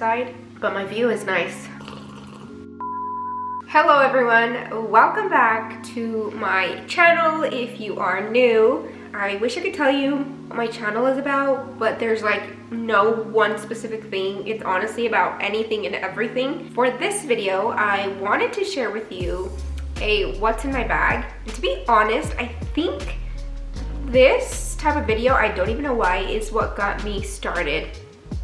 outside, but my view is nice. Hello everyone, welcome back to my channel. If you are new, I wish I could tell you what my channel is about, but there's like no one specific thing. It's honestly about anything and everything. For this video, I wanted to share with you a what's in my bag. And to be honest, I think this type of video, I don't even know why, is what got me started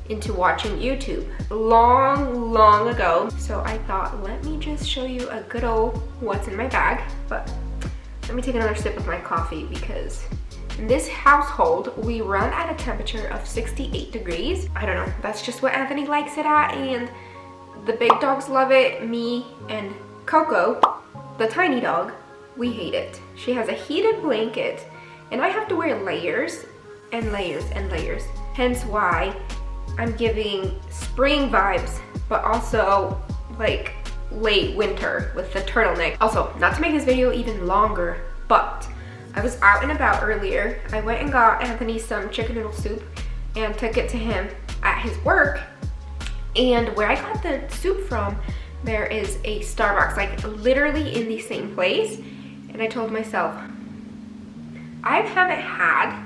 into watching YouTube long ago. So I thought, let me just show you a good old what's in my bag. But let me take another sip of my coffee, because in this household we run at a temperature of 68 degrees. I don't know, that's just what Anthony likes it at, and the big dogs love it. Me and Coco, the tiny dog, we hate it. She has a heated blanket and I have to wear layers and layers and layers, hence why I'm giving spring vibes, but also like late winter with the turtleneck. Also, not to make this video even longer, but I was out and about earlier. I went and got Anthony some chicken noodle soup and took it to him at his work. And where I got the soup from, there is a Starbucks, like literally in the same place. And I told myself, I haven't had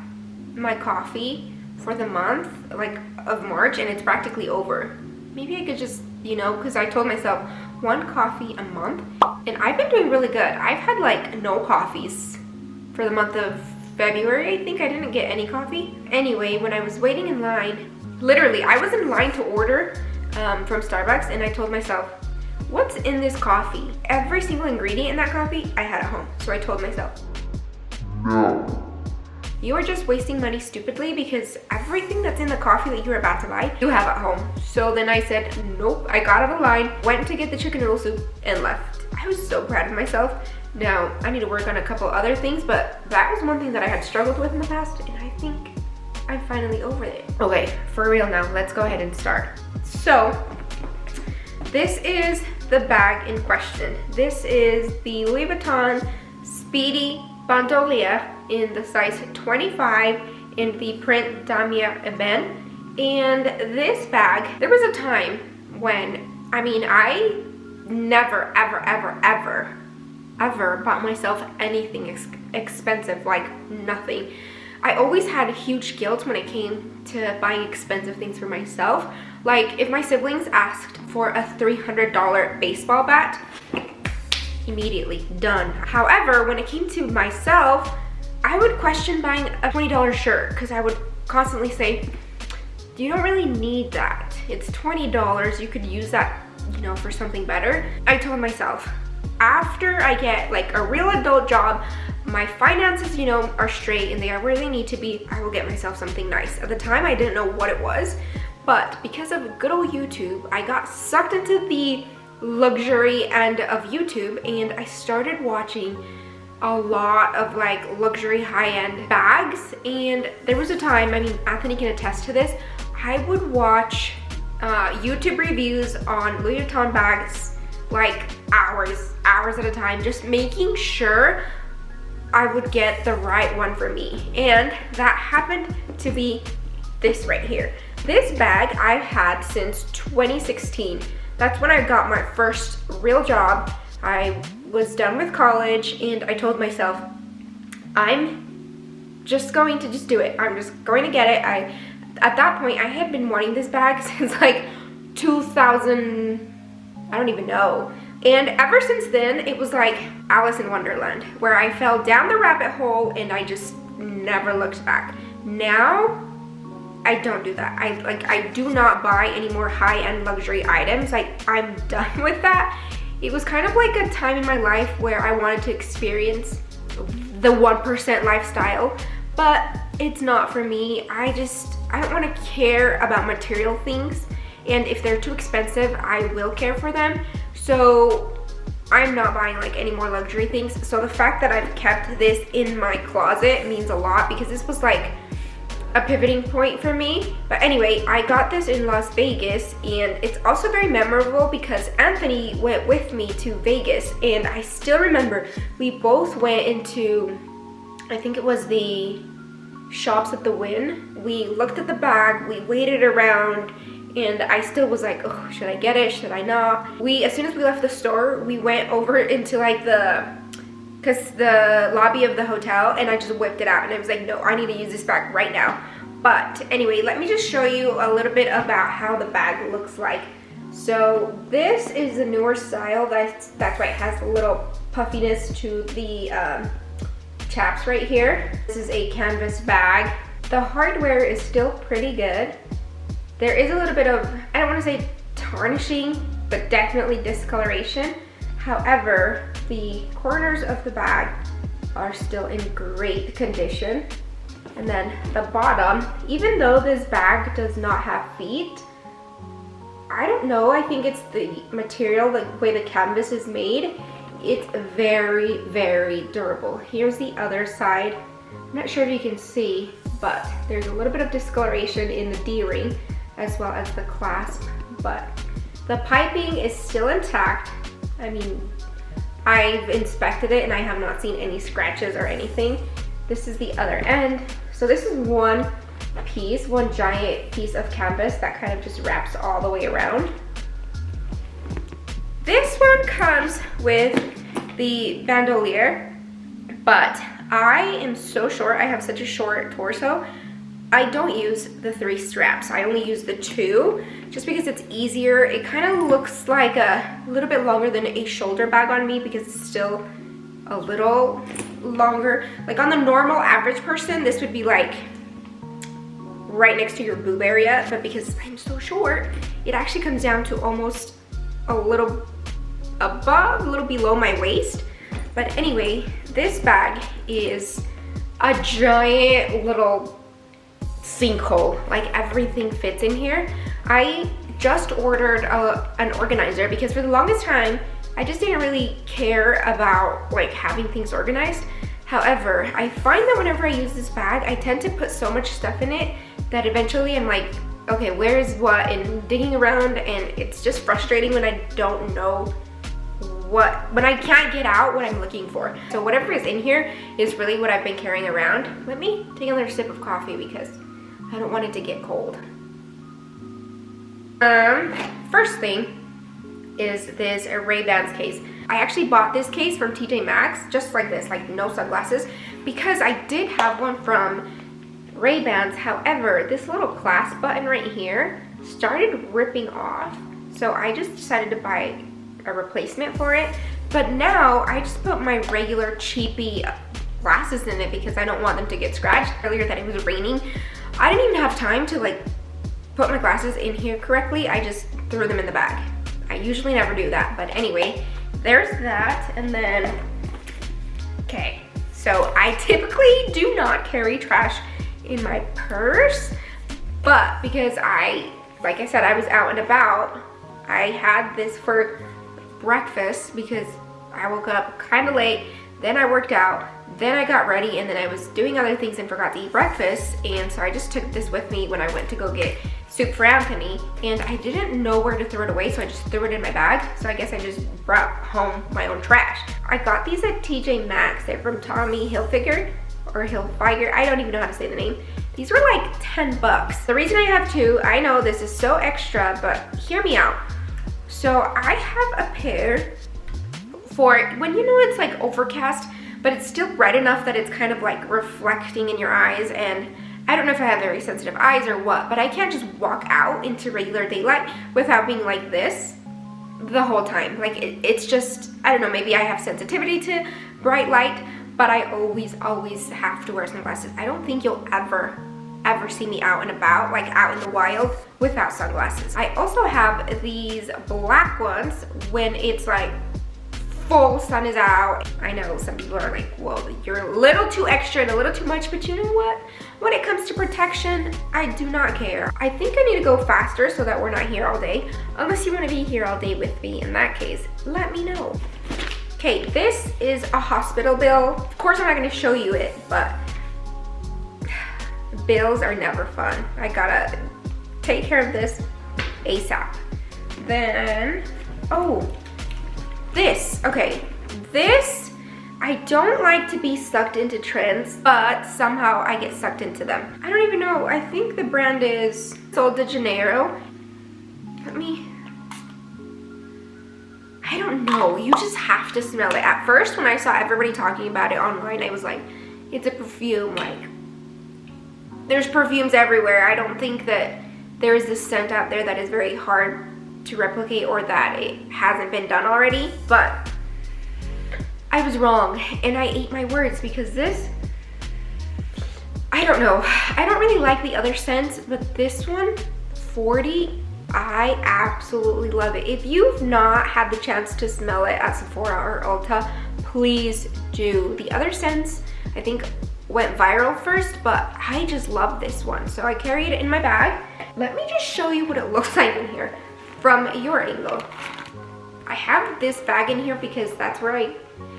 my coffee for the month like of March, and it's practically over. Maybe I could just, you know, because I told myself one coffee a month, and I've been doing really good. I've had like no coffees for the month of February. I think I didn't get any coffee. Anyway, when I was waiting in line, literally I was in line to order from Starbucks, and I told myself, what's in this coffee? Every single ingredient in that coffee I had at home. So I told myself, no. You are just wasting money stupidly, because everything that's in the coffee that you're about to buy, you have at home. So then I said, nope. I got out of the line, went to get the chicken noodle soup, and left. I was so proud of myself. Now, I need to work on a couple other things, but that was one thing that I had struggled with in the past, and I think I'm finally over it. Okay, for real now, let's go ahead and start. So, this is the bag in question. This is the Louis Vuitton Speedy Bandouliere in the size 25 in the print Damiere Ebene. And this bag, there was a time when, I mean, I never ever bought myself anything expensive, like nothing. I always had huge guilt when it came to buying expensive things for myself. Like if my siblings asked for a $300 baseball bat, immediately done. However, when it came to myself, I would question buying a $20 shirt, because I would constantly say, you don't really need that. It's $20, you could use that, you know, for something better. I told myself, after I get like a real adult job, my finances, you know, are straight and they are where they need to be, I will get myself something nice. At the time, I didn't know what it was, but because of good old YouTube, I got sucked into the luxury end of YouTube, and I started watching a lot of like luxury high-end bags. And there was a time, I mean, Anthony can attest to this, I would watch YouTube reviews on Louis Vuitton bags like hours at a time, just making sure I would get the right one for me. And that happened to be this right here. This bag I've had since 2016. That's when I got my first real job. I was done with college, and I told myself, I'm just going to just do it. I'm just going to get it. At that point, I had been wanting this bag since like 2000, I don't even know. And ever since then, it was like Alice in Wonderland, where I fell down the rabbit hole and I just never looked back. Now, I don't do that. I do not buy any more high-end luxury items. Like, I'm done with that. It was kind of like a time in my life where I wanted to experience the 1% lifestyle, but it's not for me. I don't want to care about material things, and if they're too expensive, I will care for them. So I'm not buying like any more luxury things. So the fact that I've kept this in my closet means a lot, because this was like a pivoting point for me. But anyway, I got this in Las Vegas, and it's also very memorable because Anthony went with me to Vegas, and I still remember we both went into, I think it was the shops at the Wynn. We looked at the bag, we waited around, and I still was like, oh, should I get it? Should I not? As soon as we left the store, we went over into like the lobby of the hotel, and I just whipped it out, and I was like, no, I need to use this bag right now. But anyway, let me just show you a little bit about how the bag looks like. So this is a newer style. That's why it has a little puffiness to the chaps right here. This is a canvas bag. The hardware is still pretty good. There is a little bit of, I don't want to say tarnishing, but definitely discoloration. However, the corners of the bag are still in great condition. And then the bottom, even though this bag does not have feet, I don't know, I think it's the material, the way the canvas is made. It's very, very durable. Here's the other side. I'm not sure if you can see, but there's a little bit of discoloration in the D-ring as well as the clasp, but the piping is still intact. I mean, I've inspected it and I have not seen any scratches or anything. This is the other end. So this is one giant piece of canvas that kind of just wraps all the way around. This one comes with the bandolier, but I am so short, I have such a short torso, I don't use the 3 straps. I only use the 2 just because it's easier. It kind of looks like a little bit longer than a shoulder bag on me because it's still a little longer. Like on the normal average person, this would be like right next to your boob area, but because I'm so short, it actually comes down to almost a little above, a little below my waist. But anyway, this bag is a giant little sinkhole. Like everything fits in here. I just ordered an organizer because for the longest time I just didn't really care about like having things organized. However, I find that whenever I use this bag, I tend to put so much stuff in it that eventually I'm like, okay, where is what, and digging around, and it's just frustrating when I don't know when I can't get out what I'm looking for. So whatever is in here is really what I've been carrying around. Let me take another sip of coffee because I don't want it to get cold. First thing is this Ray-Bans case. I actually bought this case from TJ Maxx, just like this, like no sunglasses, because I did have one from Ray-Bans. However, this little clasp button right here started ripping off, so I just decided to buy a replacement for it. But now I just put my regular cheapy glasses in it because I don't want them to get scratched. Earlier that it was raining, I didn't even have time to like put my glasses in here correctly. I just threw them in the bag. I usually never do that, but anyway, there's that. And then, okay, so I typically do not carry trash in my purse, but because like I said, I was out and about, I had this for breakfast because I woke up kind of late, then I worked out, then I got ready, and then I was doing other things and forgot to eat breakfast, and so I just took this with me when I went to go get soup for Anthony, and I didn't know where to throw it away, so I just threw it in my bag. So I guess I just brought home my own trash. I got these at TJ Maxx. They're from Tommy Hilfiger, or Hilfiger, I don't even know how to say the name. These were like 10 bucks. The reason I have 2, I know this is so extra, but hear me out. So I have a pair for when you know it's like overcast, but it's still bright enough that it's kind of like reflecting in your eyes, and I don't know if I have very sensitive eyes or what, but I can't just walk out into regular daylight without being like this the whole time. Like it's just, I don't know, maybe I have sensitivity to bright light, but I always have to wear sunglasses. I don't think you'll ever see me out and about, like out in the wild, without sunglasses. I also have these black ones when it's like full sun is out. I know some people are like, well, you're a little too extra and a little too much, but you know what? When it comes to protection, I do not care. I think I need to go faster so that we're not here all day, unless you want to be here all day with me. In that case, let me know. Okay, this is a hospital bill. Of course, I'm not going to show you it, but bills are never fun. I gotta take care of this ASAP. Then, oh, this, okay, this, I don't like to be sucked into trends, but somehow I get sucked into them. I don't even know, I think the brand is Sol de Janeiro, me, I don't know, you just have to smell it. At first when I saw everybody talking about it online, I was like, it's a perfume, like there's perfumes everywhere. I don't think that there is this scent out there that is very hard to replicate or that it hasn't been done already, but I was wrong and I ate my words because this, I don't know, I don't really like the other scents, but this one, 40, I absolutely love it. If you've not had the chance to smell it at Sephora or Ulta, please do. The other scents, I think, went viral first, but I just love this one. So I carry it in my bag. Let me just show you what it looks like in here from your angle. I have this bag in here because that's where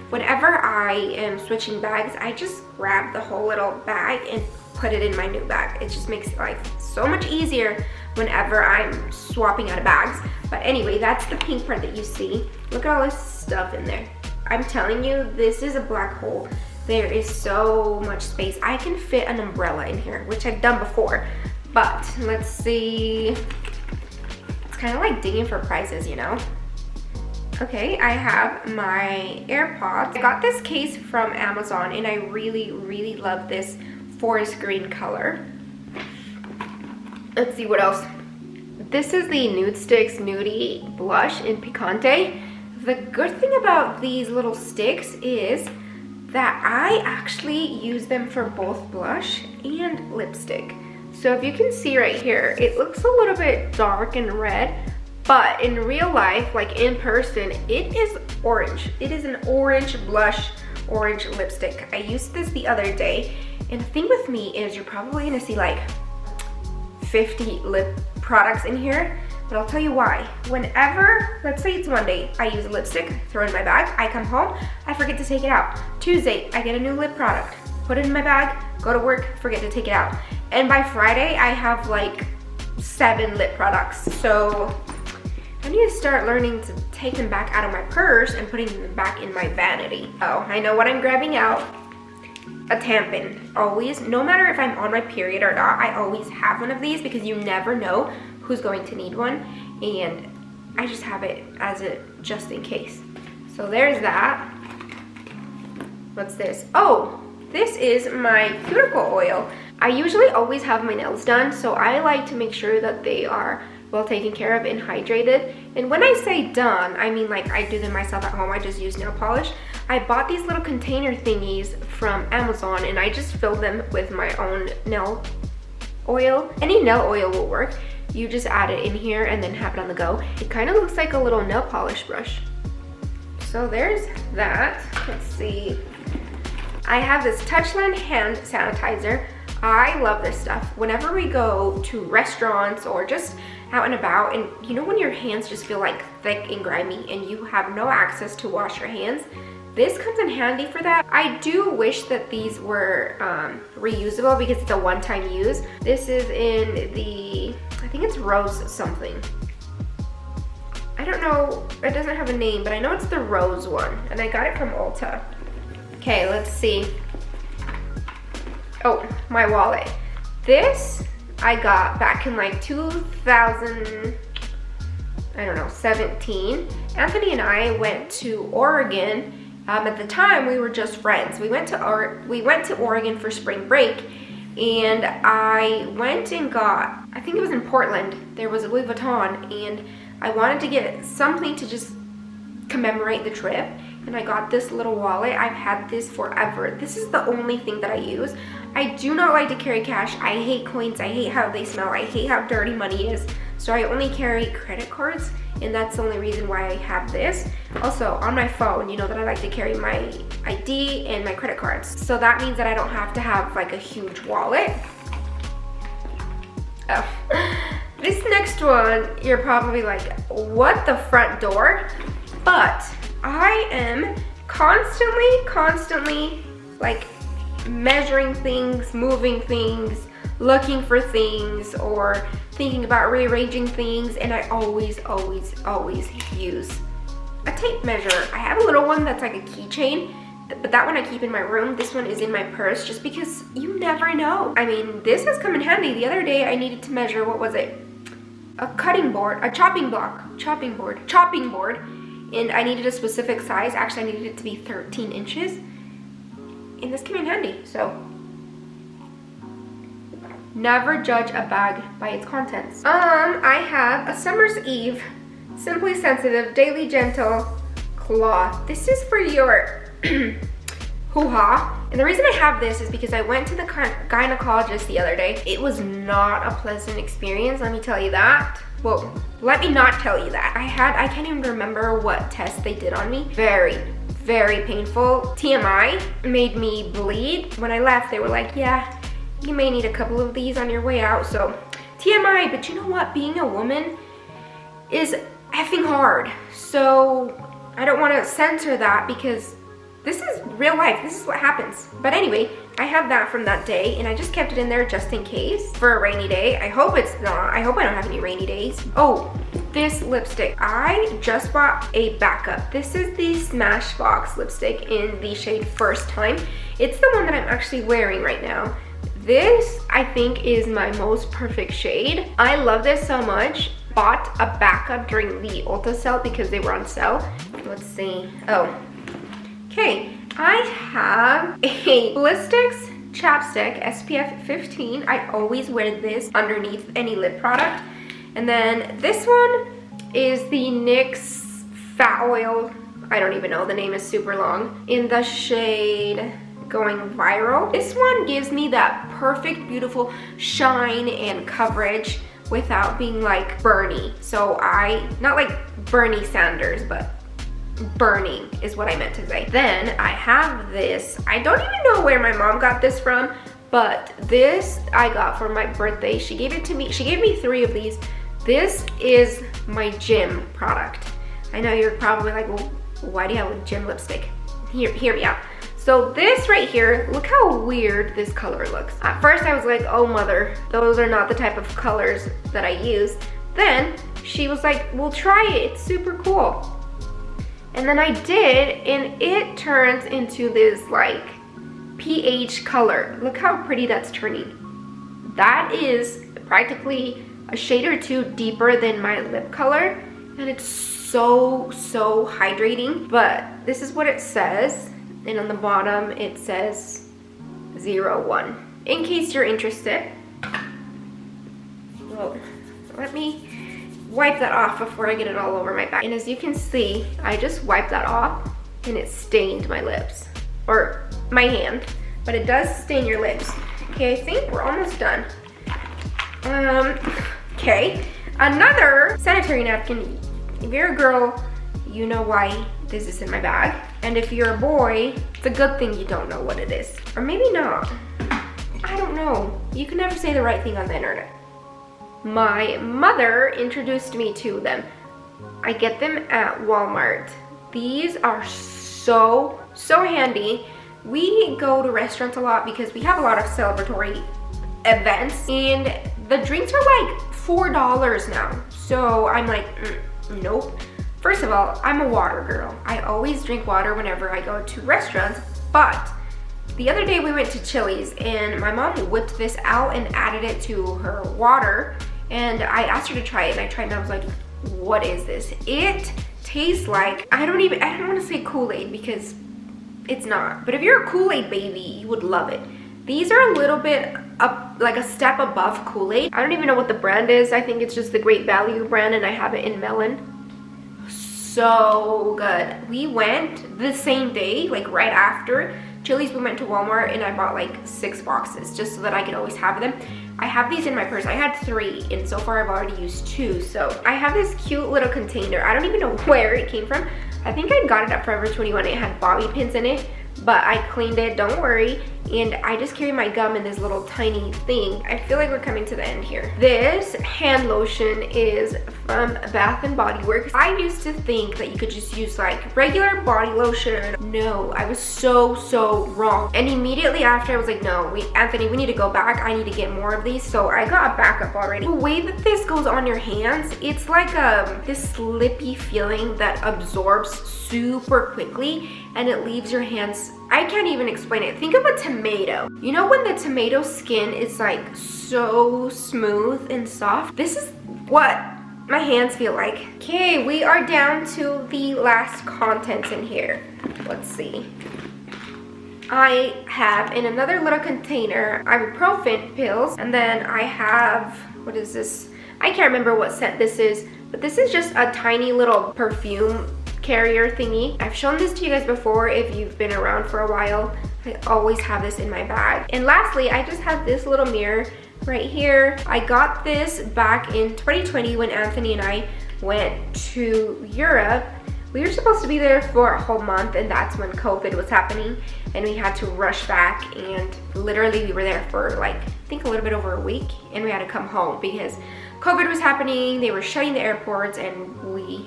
whenever I am switching bags, I just grab the whole little bag and put it in my new bag. It just makes life so much easier whenever I'm swapping out of bags. But anyway, that's the pink part that you see. Look at all this stuff in there. I'm telling you, this is a black hole. There is so much space. I can fit an umbrella in here, which I've done before. But let's see. It's kind of like digging for prizes, you know? Okay, I have my AirPods. I got this case from Amazon and I really, really love this forest green color. Let's see what else. This is the Nude Sticks Nudie Blush in Picante. The good thing about these little sticks is that I actually use them for both blush and lipstick. So if you can see right here, it looks a little bit dark and red, but in real life, like in person, it is orange. It is an orange blush, orange lipstick. I used this the other day, and the thing with me is you're probably gonna see like 50 lip products in here, but I'll tell you why. Whenever, let's say it's Monday, I use a lipstick, throw it in my bag, I come home, I forget to take it out. Tuesday, I get a new lip product, put it in my bag, go to work, forget to take it out. And by Friday, I have like 7 lip products. So I need to start learning to take them back out of my purse and putting them back in my vanity. Oh, I know what I'm grabbing out. A tampon. Always, no matter if I'm on my period or not, I always have one of these because you never know who's going to need one, and I just have it as a just in case. So there's that. What's this? Oh, this is my cuticle oil. I usually always have my nails done, so I like to make sure that they are well taken care of and hydrated. And when I say done, I mean like I do them myself at home. I just use nail polish. I bought these little container thingies from Amazon and I just fill them with my own nail oil. Any nail oil will work. You just add it in here and then have it on the go. It kind of looks like a little nail polish brush. So there's that. Let's see. I have this Touchland hand sanitizer. I love this stuff. Whenever we go to restaurants or just out and about, and you know when your hands just feel like thick and grimy and you have no access to wash your hands, this comes in handy for that. I do wish that these were reusable because it's a one-time use. This is in the, I think it's rose something. I don't know, it doesn't have a name, but I know it's the rose one, and I got it from Ulta. Okay, let's see. Oh, my wallet. This I got back in like 2000, I don't know, 17. Anthony and I went to Oregon. At the time, we were just friends. We went to Oregon for spring break, and I went and got, I think it was in Portland, there was a Louis Vuitton, and I wanted to get something to just commemorate the trip, and I got this little wallet. I've had this forever. This is the only thing that I use. I do not like to carry cash. I hate coins. I hate how they smell. I hate how dirty money is. So I only carry credit cards, and that's the only reason why I have this. Also, on my phone, you know that I like to carry my ID and my credit cards. So that means that I don't have to have like a huge wallet. Oh. This next one, you're probably like, what the front door? But I am constantly like measuring things, moving things, looking for things, or thinking about rearranging things, and I always use a tape measure. I have a little one that's like a keychain, but that one I keep in my room. This one is in my purse just because you never know. I mean, this has come in handy. The other day I needed to measure, what was it? a chopping board, and I needed a specific size. Actually, I needed it to be 13 inches, and this came in handy. So never judge a bag by its contents. I have a Summer's Eve Simply Sensitive Daily Gentle cloth. This is for your hoo-ha. And the reason I have this is because I went to the gynecologist the other day. It was not a pleasant experience, let me tell you that. Well, let me not tell you that. I can't even remember what test they did on me. Very, very painful. TMI, made me bleed. When I left, they were like, yeah, you may need a couple of these on your way out. So TMI, but you know what? Being a woman is effing hard. So I don't want to censor that because this is real life. This is what happens. But anyway, I have that from that day, and I just kept it in there just in case for a rainy day. I hope it's not. I hope I don't have any rainy days. Oh, this lipstick. I just bought a backup. This is the Smashbox lipstick in the shade First Time. It's the one that I'm actually wearing right now. This, I think, is my most perfect shade. I love this so much. Bought a backup during the Ulta sale because they were on sale. Let's see. Oh. Okay, I have a Ballistics chapstick, SPF 15. I always wear this underneath any lip product. And then this one is the NYX Fat Oil. I don't even know, the name is super long. In the shade Going Viral. This one gives me that perfect, beautiful shine and coverage without being like burny. So not like Bernie Sanders, but burning is what I meant to say. Then I have this. I don't even know where my mom got this from, but this I got for my birthday. She gave it to me. She gave me 3 of these. This is my gym product. I know you're probably like, well, why do you have a gym lipstick? Hear me out. So this right here, look how weird this color looks. At first I was like, oh mother, those are not the type of colors that I use. Then she was like, well, try it, it's super cool. And then I did, and it turns into this like peach color. Look how pretty that's turning. That is practically a shade or 2 deeper than my lip color, and it's so hydrating. But this is what it says, and on the bottom it says 01, in case you're interested. Well, let me wipe that off before I get it all over my back. And as you can see, I just wiped that off and it stained my lips, or my hand, but it does stain your lips. Okay, I think we're almost done. Okay, another sanitary napkin. If you're a girl, you know why this is in my bag. And if you're a boy, it's a good thing you don't know what it is. Or maybe not. I don't know. You can never say the right thing on the internet. My mother introduced me to them. I get them at Walmart. These are so handy. We go to restaurants a lot because we have a lot of celebratory events, and the drinks are like $4 now. So I'm like, nope. First of all, I'm a water girl. I always drink water whenever I go to restaurants, but the other day we went to Chili's and my mom whipped this out and added it to her water, and I asked her to try it, and I tried it and I was like, what is this? It tastes like, I don't want to say Kool-Aid because it's not, but if you're a Kool-Aid baby, you would love it. These are a little bit up, like a step above Kool-Aid. I don't even know what the brand is. I think it's just the Great Value brand, and I have it in melon. So good. We went the same day, like right after Chili's, we went to Walmart and I bought like 6 boxes just so that I could always have them. I have these in my purse. I had 3 and so far I've already used 2. So I have this cute little container. I don't even know where it came from. I think I got it at Forever 21. It had bobby pins in it, but I cleaned it, don't worry. And I just carry my gum in this little tiny thing. I feel like we're coming to the end here. This hand lotion is from Bath & Body Works. I used to think that you could just use like regular body lotion. No, I was so wrong. And immediately after I was like, no, Anthony, we need to go back. I need to get more of these. So I got a backup already. The way that this goes on your hands, it's like this slippy feeling that absorbs super quickly and it leaves your hands, I can't even explain it. Think of a tomato. You know when the tomato skin is like so smooth and soft? This is what my hands feel like. Okay, we are down to the last contents in here. Let's see. I have in another little container ibuprofen pills, and then I have, what is this? I can't remember what scent this is, but this is just a tiny little perfume carrier thingy. I've shown this to you guys before if you've been around for a while. I always have this in my bag. And lastly, I just have this little mirror right here. I got this back in 2020 when Anthony and I went to Europe. We were supposed to be there for a whole month, and that's when COVID was happening, and we had to rush back, and literally we were there for like, I think a little bit over a week, and we had to come home because COVID was happening, they were shutting the airports, and we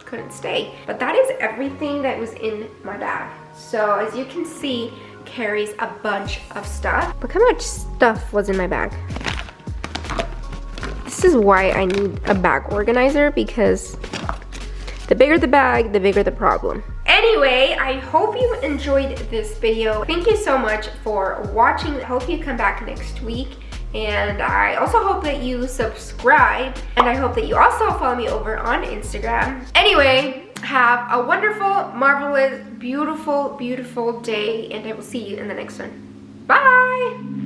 couldn't stay. But that is everything that was in my bag. So as you can see, carries a bunch of stuff. Look how much stuff was in my bag. This is why I need a bag organizer, because the bigger the bag, the bigger the problem. Anyway, I hope you enjoyed this video. Thank you so much for watching. I hope you come back next week. And I also hope that you subscribe. And I hope that you also follow me over on Instagram. Anyway, have a wonderful, marvelous, beautiful, beautiful day. And I will see you in the next one. Bye!